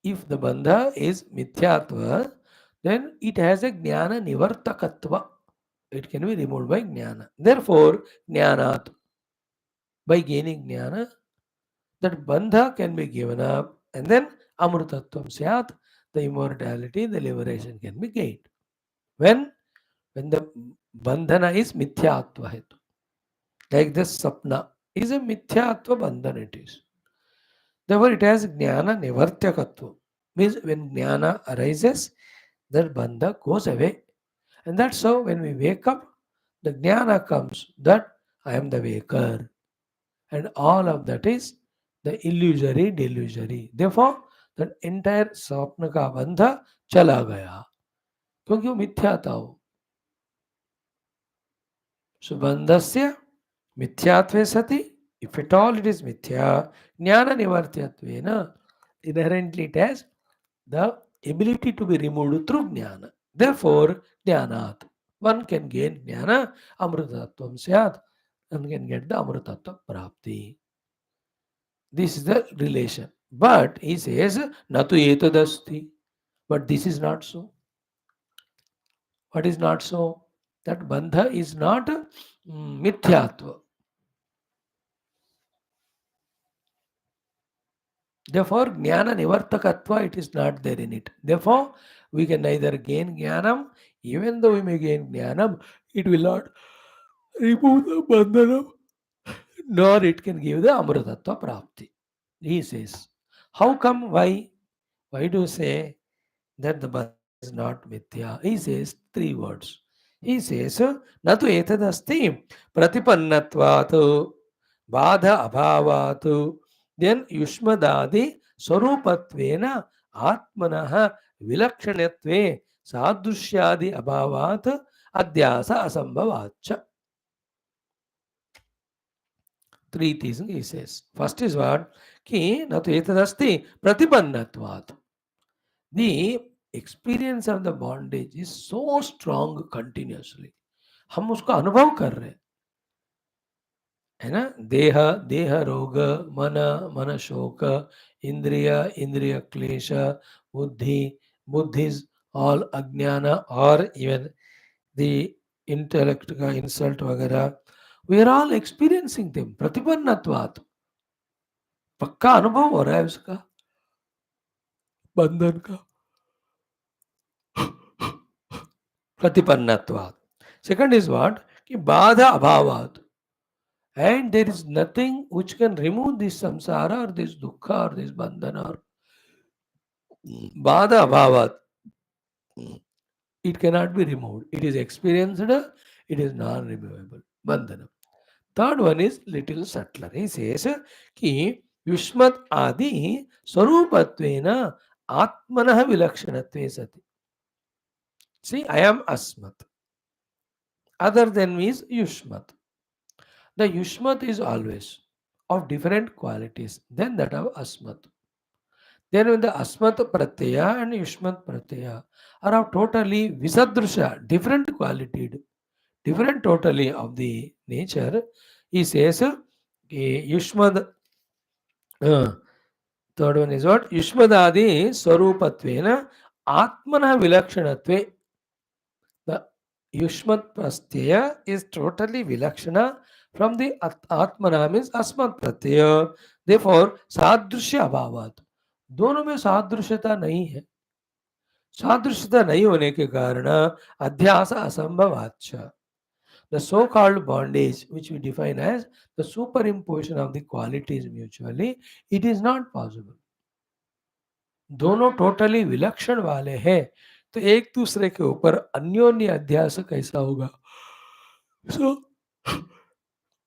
If the bandha is mithyatva, then it has a jnana nivartakatva. It can be removed by jnana. Therefore, jnanat, by gaining jnana, that bandha can be given up and then amrutatvam syat, the immortality, the liberation can be gained. When the bandhana is mithyatva hetu. Like this sapna is a mithyatva bandhana it is. Therefore, it has jnana nivartyakatva. Means when jnana arises, that bandha goes away. And that's how when we wake up, the jnana comes that I am the waker. And all of that is the illusory, delusory. Therefore, that entire स्वप्न का बंधा चला गया क्योंकि वो मिथ्या था वो. सुबंधस्य Mithyatve sati, if at all it is mithya, jnana nivartyatvena, inherently it has the ability to be removed through jnana. Therefore, jnanat. One can gain jnana, amrutatvam syat. One can get the amrutatva prapti. This is the relation. But he says, natu etadasti. But this is not so. What is not so? That bandha is not mithyatva. Therefore, jnana nivartakatva, it is not there in it. Therefore, we can neither gain jnanam, even though we may gain jnanam, it will not remove the bandhanam, nor it can give the amrutatva prapti. He says, how come, why? Why do you say that the bandha is not mithya? He says three words. He says, natu etadasti pratipannatvat badha abhavat then yushmadadi swarupatvena atmanah vilakshanyatve sadrushyadi abhavat adhyasa asambhavacha. Three things he says. First is what? Ki natu etadasti pratipannatvat. The experience of the bondage is so strong continuously. हम उसका अनुभव कर रहे हैं, है ना? देह देह रोग, मन मन शोक, इंद्रिय इंद्रिय क्लेश, बुद्धि बुद्धि ऑल अज्ञान और इवन द इंटेलेक्ट का इंसल्ट वगैरह, we are all experiencing them प्रतिपन्नत्वात्. पक्का अनुभव हो रहा है उसका बंधन का प्रतिपन्नत्वात्. सेकंड इज व्हाट कि बाधा अभावात्. And there is nothing which can remove this samsara or this dukkha or this bandhana or bada abhavat. It cannot be removed. It is experienced, it is non-removable. Bandhana. Third one is little subtler. He says, ki yushmat adi swarupatvena atmanah vilakshanatve sati. See, I am asmat. Other than me is yushmat. The yushmat is always of different qualities than that of asmat. Then when the asmat pratyaya and yushmat pratyaya are of totally visadrusha, different quality, different totally of the nature, he says, yushmad, third one is what? Yushmadadi swarupatvena atmana vilakshanatve. The yushmat pratyaya is totally vilakshana from the atmana means asmat pratyaya. Therefore, sadrushya abhavat. दोनों में सादृश्यता नहीं है. सादृश्यता नहीं होने के कारण अध्यास असंभवाच्च. The so-called bondage, which we define as the superimposition of the qualities mutually, it is not possible. दोनों टोटली विलक्षण वाले हैं, तो एक दूसरे के ऊपर अन्योन्य अध्यास कैसा होगा? So,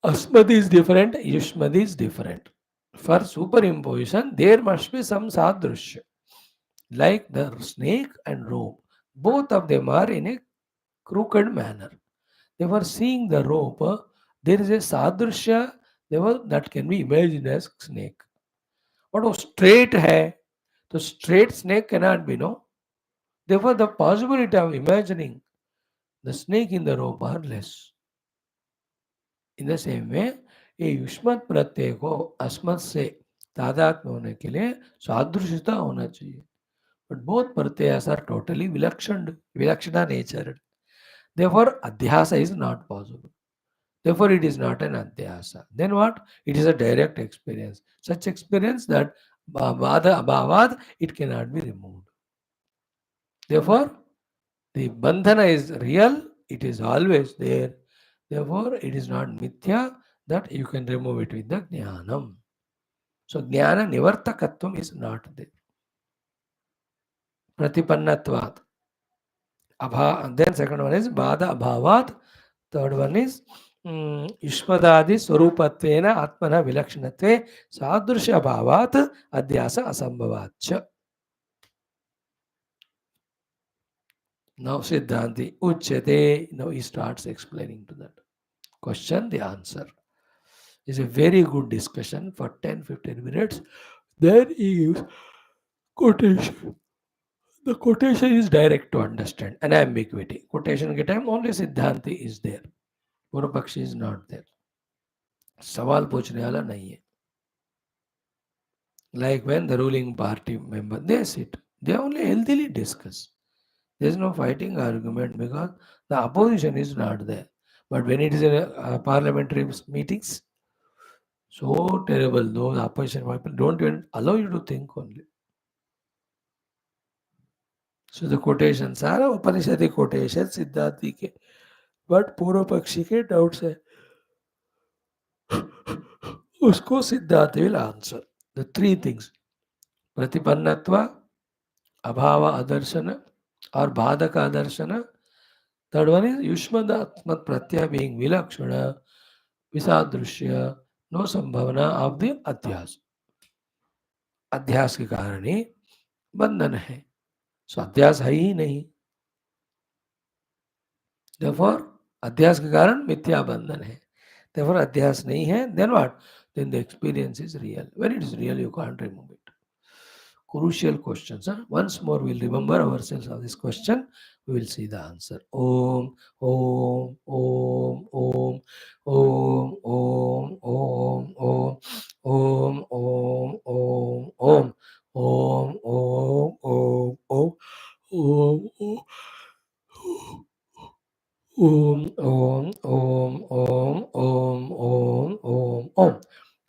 Asmad is different, Yushmad is different. For superimposition, there must be some sadrushya. Like the snake and rope, both of them are in a crooked manner. They were seeing the rope, there is a sadrushya that can be imagined as snake. But वो straight है, तो straight snake cannot be, no. Therefore, the possibility of imagining the snake in the rope are less. In the same way, ये युष्मत प्रत्यय को अस्मत् से तादात्म्य होने के लिए सादृश्यता होना चाहिए. But both pratyayas are totally vilakshana natured. Therefore, adhyasa is not possible. Therefore, it is not an adhyasa. Then what? It is a direct experience. Such experience that bhava abhavad, it cannot be removed. Therefore, the bandhana is real, it is always there. Therefore, it is not mithya that you can remove it with the jnanam. So, jnana nivartakatvam is not there. Pratipannatvat. Then second one is bada abhavat. Third one is युष्मदादि स्वरूपत्वेन आत्मनः विलक्षणत्वे सादृश्य अभावात् अध्यास असंभवाच्च. Now Siddhanti Uchyate. Now he starts explaining to that question the answer. It's a very good discussion for 10-15 minutes. Then he gives quotation. The quotation is direct to understand and ambiguity. Quotation के time only सिद्धांति is there. पूर्व पक्षी is not there. सवाल पूछने वाला नहीं है. Like when the ruling party member, they sit. They only healthily discuss. There is no fighting argument because the opposition is not there. But when it is in parliamentary meetings, so terrible. Those opposition people don't even allow you to think only. So the quotations are Upanishadi quotations सिद्धांति के, but पूर्व पक्षी के doubts है उसको सिद्धांत will answer. The three things प्रतिपन्नत्व, अभाव आदर्शन और बाधक आदर्शन. Third one is युष्मदात्मक Pratyaya being विलक्षण विसादृश्य नो संभावना ऑफ द अध्यास. अध्यास के कारण ही बंधन है. सो अध्यास है ही नहीं. Therefore अध्यास के कारण मिथ्या बंधन है. Therefore अध्यास नहीं है. Then what? Then the experience is real. When it is real, you can't remove it. Crucial questions. Huh? Once more, we'll remember ourselves of this question. We will see the answer. Om, Om, Om, Om, Om, Om, Om, Om, Om, Om, Om, Om, Om, Om, Om, Om, Om, Om. Om Om Om Om Om Om Om Om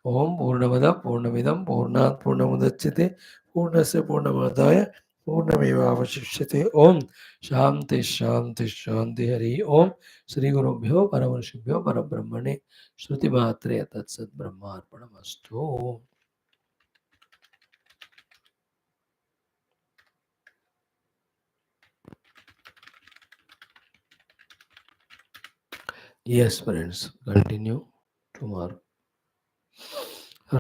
Om Purnamada Purnamidam Purnat Purnamudachyate Purnasya Purnamadaaya Purnamevavashishyate Om Shanti Shanti Shanti Hari Om Shri Gurubhyo Paramarshibhyo Parabrahmane Shruti Matre Tatsat Brahmarpanamastu. Yes, friends, continue tomorrow.